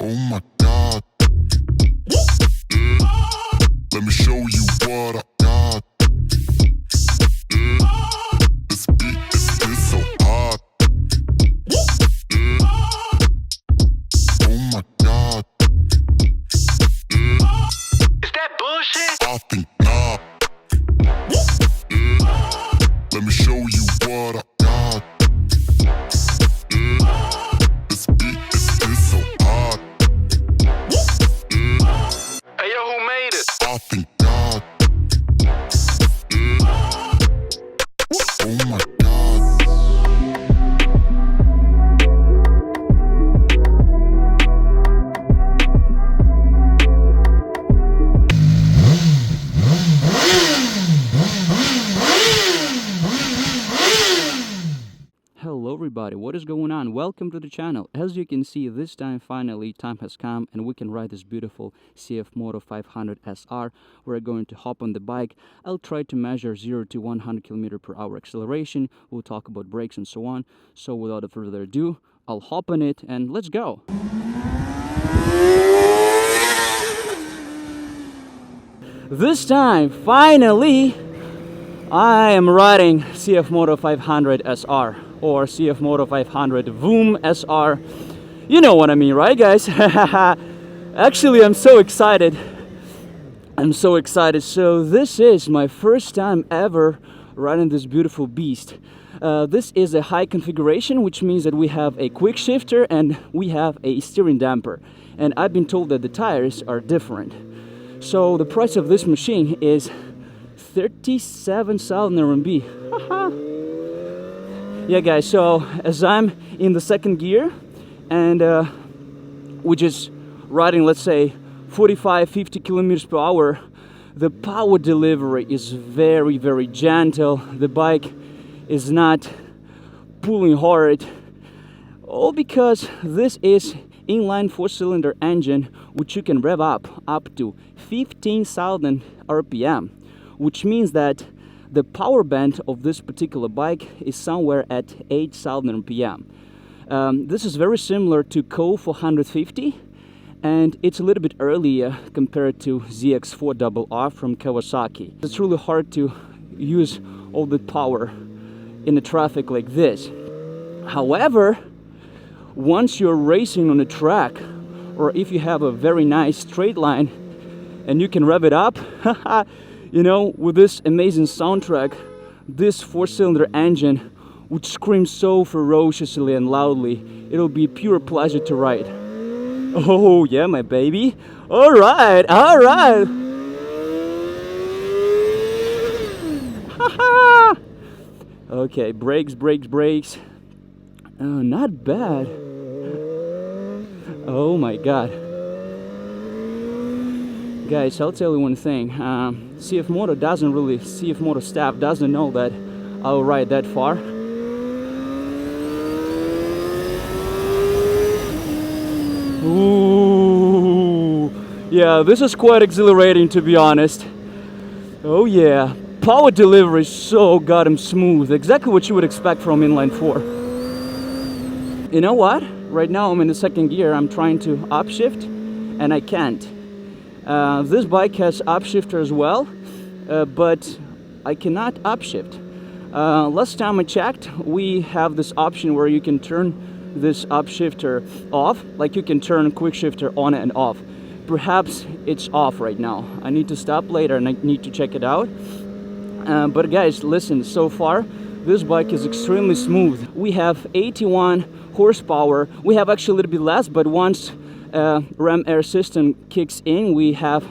Oh my God. Let me show you what I got. This beat is so hot. Oh my God. Is that bullshit? I think not. Let me show you what I got. This beat is so hot. Hey yo, who made it? I think God. Oh my God. Hello everybody, what is going on? Welcome to the channel. As you can see, this time finally time has come and we can ride this beautiful Cfmoto 500 SR. We're going to hop on the bike. I'll try to measure 0 to 100 km/h acceleration. We'll talk about brakes and so on. So without further ado, I'll hop on it and let's go. This time, finally, I am riding Cfmoto 500 SR or Cfmoto 500 Voom SR. You know what I mean, right guys? Actually, I'm so excited. So this is my first time ever riding this beautiful beast. This is a high configuration, which means that we have a quick shifter and we have a steering damper. And I've been told that the tires are different. So the price of this machine is 37,000 RMB. Yeah guys, so as I'm in the second gear and we're just riding, let's say 45-50 km/h, the power delivery is very, very gentle. The bike is not pulling hard, all because this is inline 4-cylinder engine, which you can rev up to 15,000 RPM, which means that the power band of this particular bike is somewhere at 8,000 RPM. This is very similar to Co450, and it's a little bit earlier compared to ZX4RR from Kawasaki. It's really hard to use all the power in the traffic like this. However, once you're racing on a track, or if you have a very nice straight line and you can rev it up, you know, with this amazing soundtrack, this 4-cylinder engine would scream so ferociously and loudly. It'll be a pure pleasure to ride. Oh yeah, my baby. All right. Okay, brakes. Oh, not bad. Oh my God. Guys, I'll tell you one thing. Cfmoto staff doesn't know that I'll ride that far. Ooh, yeah, this is quite exhilarating, to be honest. Oh yeah, power delivery is so goddamn smooth. Exactly what you would expect from inline 4. You know what? Right now I'm in the second gear. I'm trying to upshift and I can't. This bike has upshifter as well, but I cannot upshift. Last time I checked, we have this option where you can turn this upshifter off, like you can turn quickshifter on and off. Perhaps it's off right now. I need to stop later and I need to check it out. But guys, listen, so far this bike is extremely smooth. We have 81 horsepower. We have actually a little bit less, but once RAM air system kicks in, we have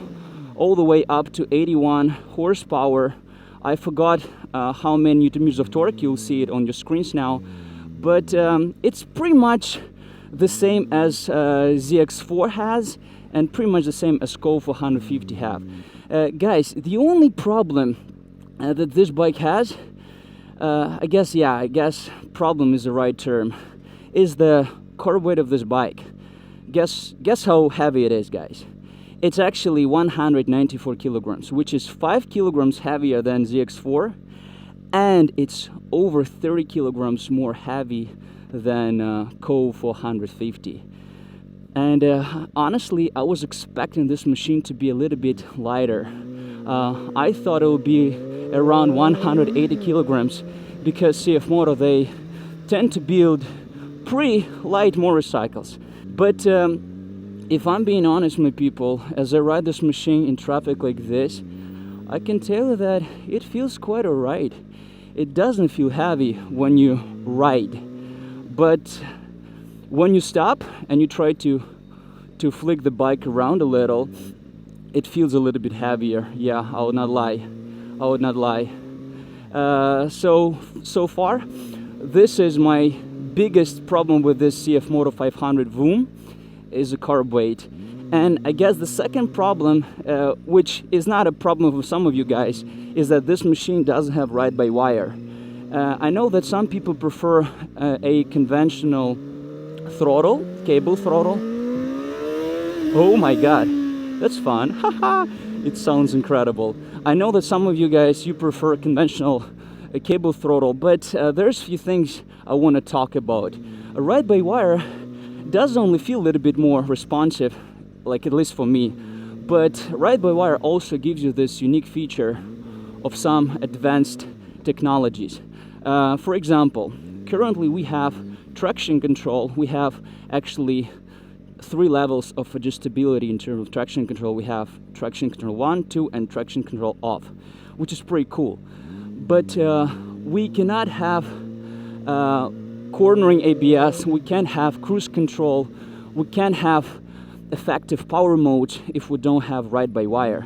all the way up to 81 horsepower. I forgot how many Newton meters of torque. You'll see it on your screens now, but it's pretty much the same as ZX4 has, and pretty much the same as Co450 have. Guys, the only problem that this bike has, I guess problem is the right term, is the car weight of this bike. Guess how heavy it is, guys. It's actually 194 kilograms, which is 5 kilograms heavier than ZX4, and it's over 30 kilograms more heavy than Co450. And honestly, I was expecting this machine to be a little bit lighter. I thought it would be around 180 kilograms because Cfmoto, they tend to build pretty light motorcycles. But if I'm being honest, my people, as I ride this machine in traffic like this, I can tell you that it feels quite alright. It doesn't feel heavy when you ride, but when you stop and you try to flick the bike around a little, it feels a little bit heavier. Yeah, I would not lie. So far, this is my biggest problem with this Cfmoto 500 Voom, is the carb weight. And I guess the second problem, which is not a problem for some of you guys, is that this machine doesn't have ride-by-wire. I know that some people prefer a conventional throttle, cable throttle. Oh my god, that's fun. Haha, it sounds incredible. I know that some of you guys, you prefer conventional cable throttle, but there's a few things I want to talk about. A ride-by-wire does only feel a little bit more responsive, like at least for me, but ride-by-wire also gives you this unique feature of some advanced technologies. For example, currently we have traction control. We have actually 3 levels of adjustability in terms of traction control. We have traction control 1, 2, and traction control off, which is pretty cool. But we cannot have cornering ABS, we can't have cruise control, we can't have effective power modes if we don't have ride-by-wire,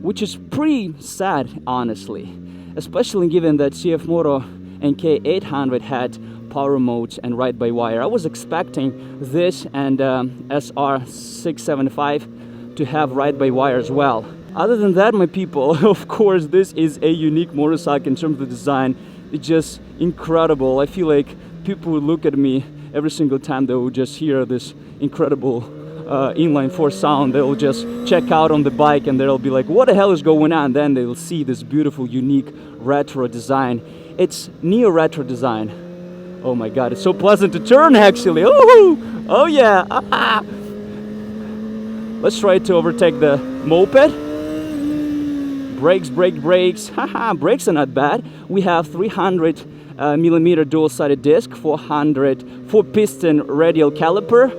which is pretty sad, honestly, especially given that Cfmoto NK800 had power modes and ride-by-wire. I was expecting this and SR675 to have ride-by-wire as well. Other than that, my people, of course, this is a unique motorcycle in terms of the design. It's just incredible. I feel like people would look at me every single time they would just hear this incredible inline 4 sound. They'll just check out on the bike and they'll be like, what the hell is going on? Then they'll see this beautiful, unique retro design. It's neo-retro design. Oh my god, it's so pleasant to turn actually. Ooh, oh yeah. Let's try to overtake the moped. Brakes. Haha, brakes are not bad. We have 300 millimeter dual-sided disc, 4-piston radial caliper,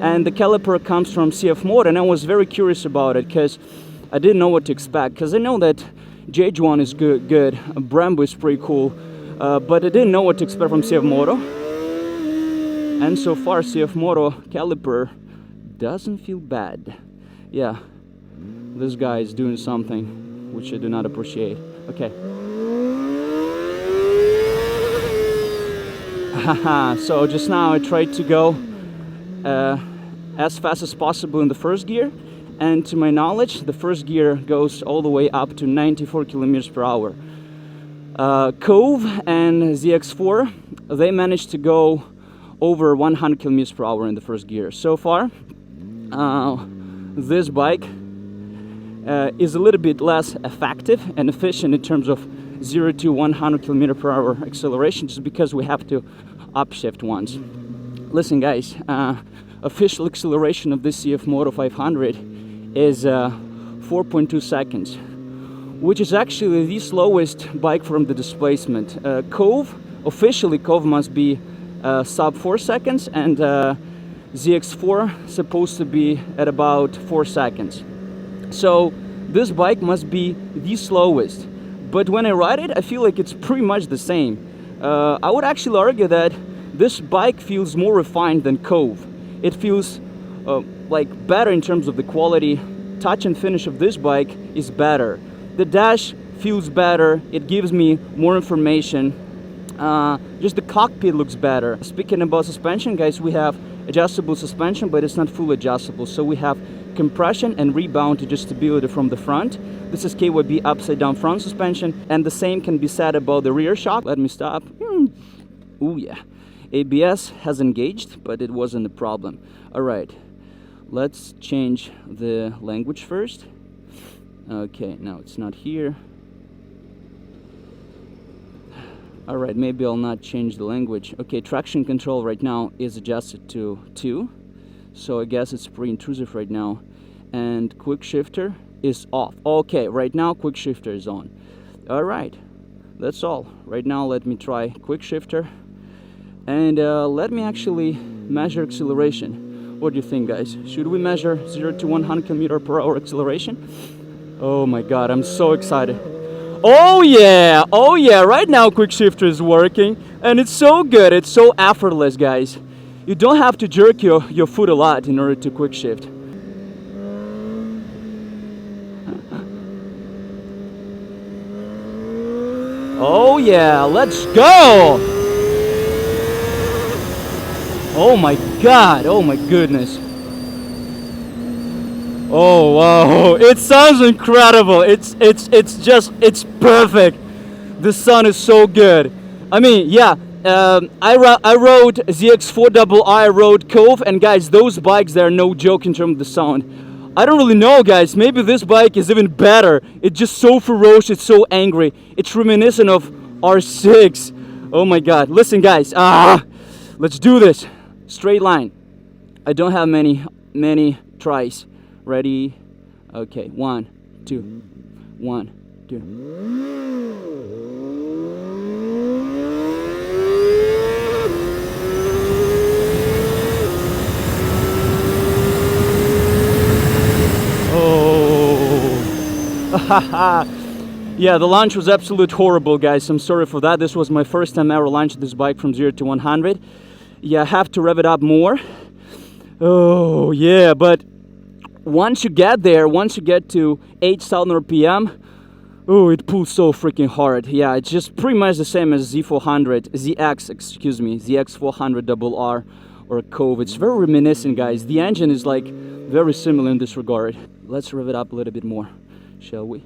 and the caliper comes from Cfmoto, and I was very curious about it because I didn't know what to expect, because I know that J1 is good, Brembo is pretty cool, but I didn't know what to expect from Cfmoto. And so far Cfmoto caliper doesn't feel bad. Yeah, this guy is doing something which I do not appreciate. Okay. So just now I tried to go as fast as possible in the first gear, and to my knowledge the first gear goes all the way up to 94 kilometers per hour. Cove and ZX4, they managed to go over 100 kilometers per hour in the first gear. So far, this bike is a little bit less effective and efficient in terms of 0 to 100 kilometer per hour acceleration, just because we have to upshift once. Listen guys, official acceleration of this Cfmoto 500 is 4.2 seconds, which is actually the slowest bike from the displacement. Cove, officially Cove must be sub 4 seconds, and ZX4 supposed to be at about 4 seconds. So this bike must be the slowest, but when I ride it I feel like it's pretty much the same. I would actually argue that this bike feels more refined than Cove. It feels like better in terms of the quality. Touch and finish of this bike is better. The dash feels better, it gives me more information. Just the cockpit looks better. Speaking about suspension, guys, we have adjustable suspension, but it's not full adjustable. So we have compression and rebound adjustability from the front. This is KYB upside down front suspension, and the same can be said about the rear shock. Let me stop. Ooh yeah. ABS has engaged, but it wasn't a problem. All right, let's change the language first. Okay, now it's not here. All right, maybe I'll not change the language. Okay, traction control right now is adjusted to 2. so I guess it's pretty intrusive right now. And quick shifter is off. Okay, right now quick shifter is on. All right, that's all. Right now let me try quick shifter, and let me actually measure acceleration. What do you think, guys? Should we measure 0 to 100 km/h acceleration? Oh my god, I'm so excited. Oh yeah, right now quick shifter is working, and it's so good, it's so effortless, guys. You don't have to jerk your foot a lot in order to quick shift. Oh yeah, let's go! Oh my god, oh my goodness. Oh wow, it sounds incredible. It's perfect. The sound is so good. I mean, yeah, I rode ZX4RR, I rode Cove, and guys, those bikes, they're no joke in terms of the sound. I don't really know, guys, maybe this bike is even better. It's just so ferocious, it's so angry. It's reminiscent of R6. Oh my god. Listen, guys, let's do this. Straight line. I don't have many tries. Ready? Okay, 1, 2, 1, 2. Yeah, the launch was absolute horrible, guys. I'm sorry for that. This was my first time ever launching this bike from 0 to 100. Yeah, I have to rev it up more. Oh yeah, but once you get there, once you get to 8,000 RPM, oh, it pulls so freaking hard. Yeah, it's just pretty much the same as ZX400RR or Cove. It's very reminiscent, guys. The engine is like very similar in this regard. Let's rev it up a little bit more, shall we?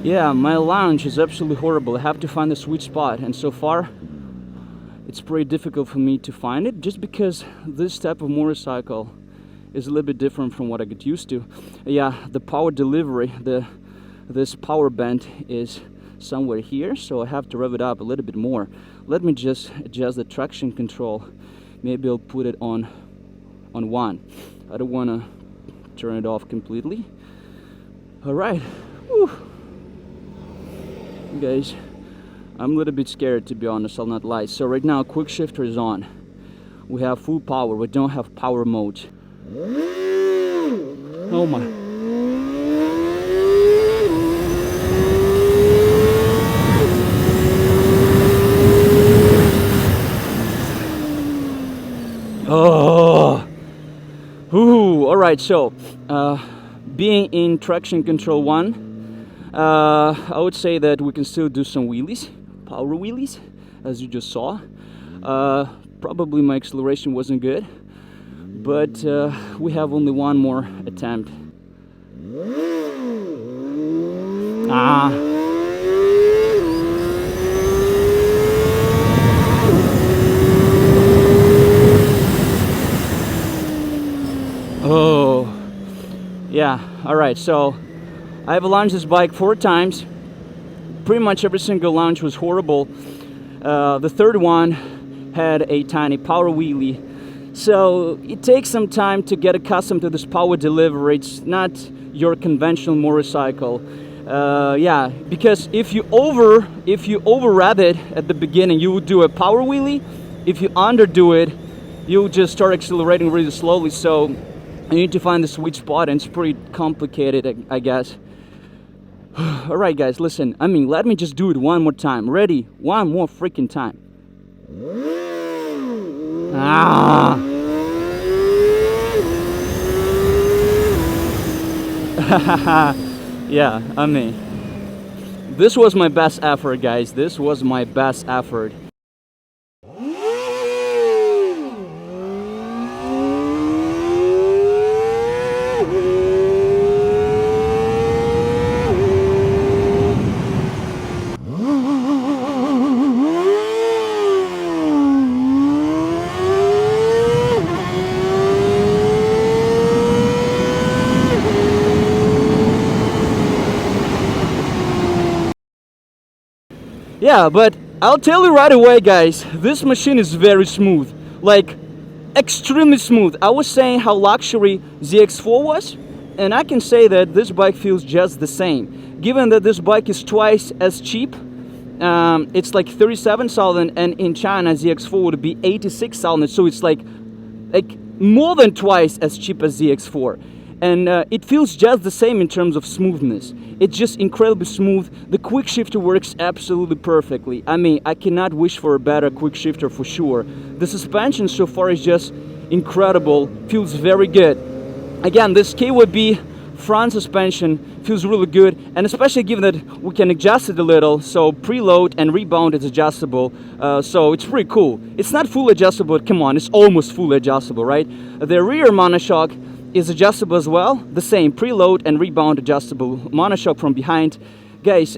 Yeah, my launch is absolutely horrible. I have to find the sweet spot, and so far it's pretty difficult for me to find it, just because this type of motorcycle is a little bit different from what I get used to. Yeah, the power delivery, this power band is somewhere here, so I have to rev it up a little bit more. Let me just adjust the traction control. Maybe I'll put it on 1. I don't want to turn it off completely. All right. Whew. Guys, I'm a little bit scared, to be honest, I'll not lie. So right now quick shifter is on. We have full power, we don't have power mode. Oh my. Oh. Ooh, all right, so being in traction control 1, I would say that we can still do some wheelies, power wheelies, as you just saw. Probably my acceleration wasn't good, but we have only one more attempt. Oh, yeah, all right, so I've launched this bike 4 times. Pretty much every single launch was horrible. The third one had a tiny power wheelie. So it takes some time to get accustomed to this power delivery. It's not your conventional motorcycle. Yeah, because if you over rev it at the beginning, you would do a power wheelie. If you underdo it, you'll just start accelerating really slowly. So you need to find the sweet spot, and it's pretty complicated, I guess. All right, guys, listen. I mean, let me just do it one more time. Ready? One more freaking time. Yeah, I mean, this was my best effort, guys. This was my best effort. Yeah, but I'll tell you right away, guys, this machine is very smooth, like extremely smooth. I was saying how luxury ZX4 was, and I can say that this bike feels just the same. Given that this bike is twice as cheap, it's like 37,000, and in China ZX4 would be 86,000, so it's like more than twice as cheap as ZX4. And it feels just the same in terms of smoothness. It's just incredibly smooth. The quickshifter works absolutely perfectly. I mean, I cannot wish for a better quickshifter for sure. The suspension so far is just incredible, feels very good. Again, this KYB front suspension feels really good, and especially given that we can adjust it a little, so preload and rebound is adjustable, so it's pretty cool. It's not fully adjustable, but come on, it's almost fully adjustable, right? The rear monoshock is adjustable as well, the same, preload and rebound adjustable monoshock from behind. Guys,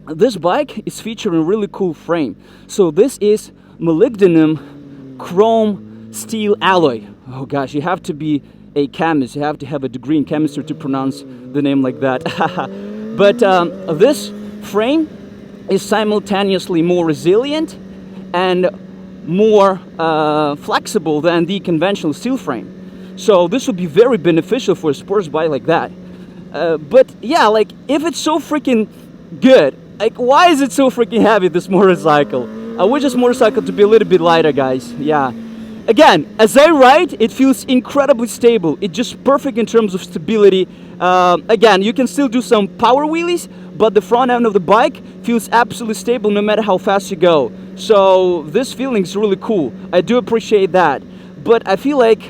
this bike is featuring a really cool frame. So this is molybdenum chrome steel alloy. Oh gosh, you have to be a chemist, you have to have a degree in chemistry to pronounce the name like that. But this frame is simultaneously more resilient and more flexible than the conventional steel frame. So this would be very beneficial for a sports bike like that. But yeah, like if it's so freaking good, like why is it so freaking heavy, this motorcycle? I wish this motorcycle to be a little bit lighter, guys. Yeah. Again, as I ride, it feels incredibly stable. It's just perfect in terms of stability. Again, you can still do some power wheelies, but the front end of the bike feels absolutely stable no matter how fast you go. So this feeling is really cool. I do appreciate that. But I feel like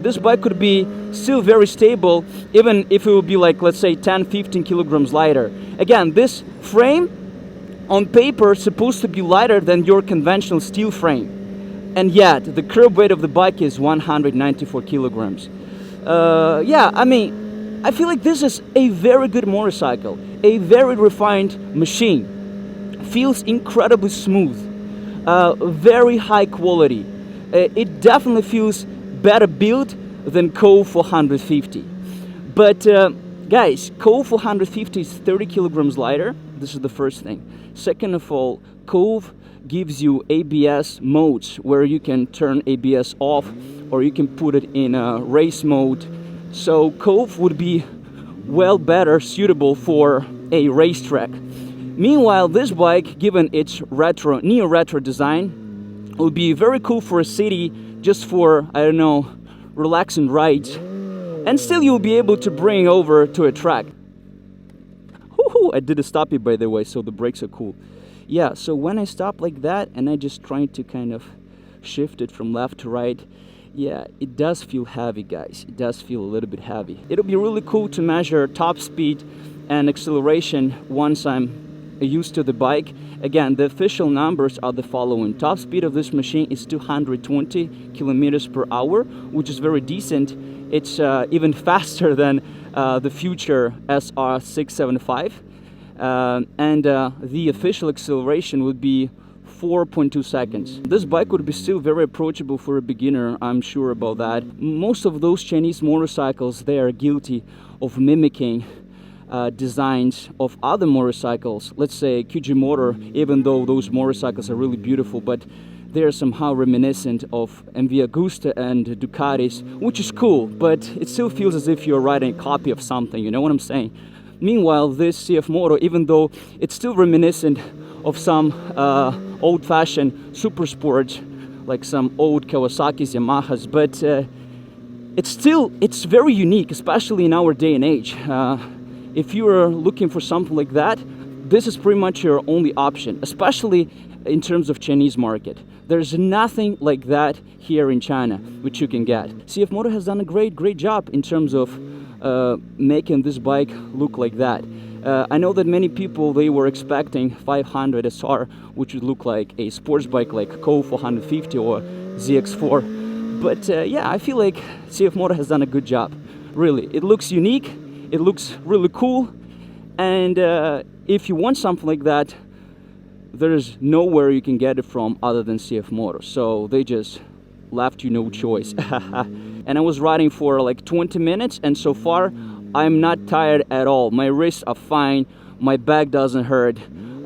this bike could be still very stable, even if it would be like, let's say, 10-15 kilograms lighter. Again, this frame on paper is supposed to be lighter than your conventional steel frame. And yet, the curb weight of the bike is 194 kilograms. Yeah, I mean, I feel like this is a very good motorcycle, a very refined machine. Feels incredibly smooth, very high quality. It definitely feels better built than Cove 450. But guys, Cove 450 is 30 kilograms lighter. This is the first thing. Second of all, Cove gives you ABS modes where you can turn ABS off or you can put it in a race mode. So Cove would be well better suitable for a racetrack. Meanwhile, this bike, given its retro, neo-retro design, would be very cool for a city, just for, I don't know, relaxing rides. And still you'll be able to bring over to a track. Woohoo! I did a stoppie, by the way, so the brakes are cool. Yeah, so when I stop like that and I just try to kind of shift it from left to right, yeah, it does feel heavy, guys. It does feel a little bit heavy. It'll be really cool to measure top speed and acceleration once I'm used to the bike. Again, the official numbers are the following. Top speed of this machine is 220 kilometers per hour, which is very decent. It's even faster than the future SR675. And the official acceleration would be 4.2 seconds. This bike would be still very approachable for a beginner, I'm sure about that. Most of those Chinese motorcycles, they are guilty of mimicking designs of other motorcycles. Let's say Cfmoto, even though those motorcycles are really beautiful, but they are somehow reminiscent of MV Agusta and Ducatis, which is cool, but it still feels as if you're riding a copy of something, you know what I'm saying? Meanwhile, this Cfmoto, even though it's still reminiscent of some old-fashioned super sports, like some old Kawasaki's, Yamahas, but it's very unique, especially in our day and age. If you are looking for something like that, this is pretty much your only option, especially in terms of Chinese market. There's nothing like that here in China, which you can get. Cfmoto has done a great job in terms of making this bike look like that. I know that many people, they were expecting 500 SR, which would look like a sports bike like Cove 450 or ZX4. But yeah, I feel like Cfmoto has done a good job. Really, it looks unique, it looks really cool, and if you want something like that, there's nowhere you can get it from other than Cfmoto. So they just left you no choice. And I was riding for like 20 minutes, and so far I'm not tired at all. My wrists are fine, my back doesn't hurt.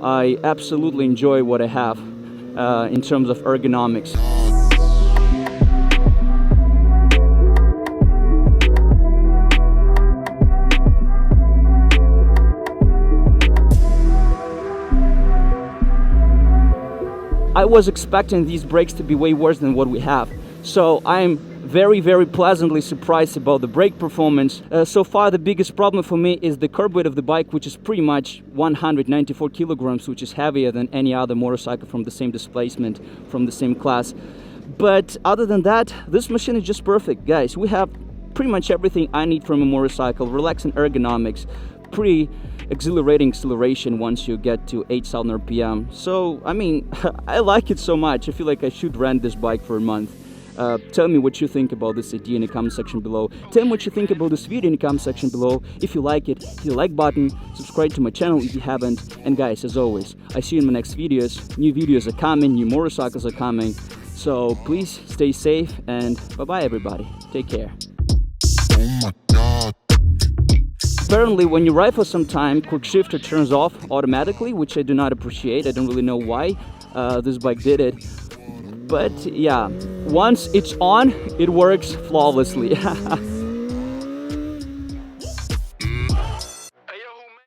I absolutely enjoy what I have in terms of ergonomics. I was expecting these brakes to be way worse than what we have, so I'm very pleasantly surprised about the brake performance. So far the biggest problem for me is the curb weight of the bike, which is pretty much 194 kilograms, which is heavier than any other motorcycle from the same displacement, from the same class. But other than that, this machine is just perfect, guys. We have pretty much everything I need from a motorcycle: relaxing ergonomics, pretty exhilarating acceleration once you get to 8,000 RPM. So, I mean, I like it so much. I feel like I should rent this bike for a month. Tell me what you think about this idea in the comment section below. Tell me what you think about this video in the comment section below. If you like it, hit the like button, subscribe to my channel if you haven't. And guys, as always, I see you in my next videos. New videos are coming, new motorcycles are coming. So please stay safe and bye-bye everybody. Take care. Oh my god. Apparently, when you ride for some time, quickshifter turns off automatically, which I do not appreciate. I don't really know why this bike did it. But yeah, once it's on, it works flawlessly.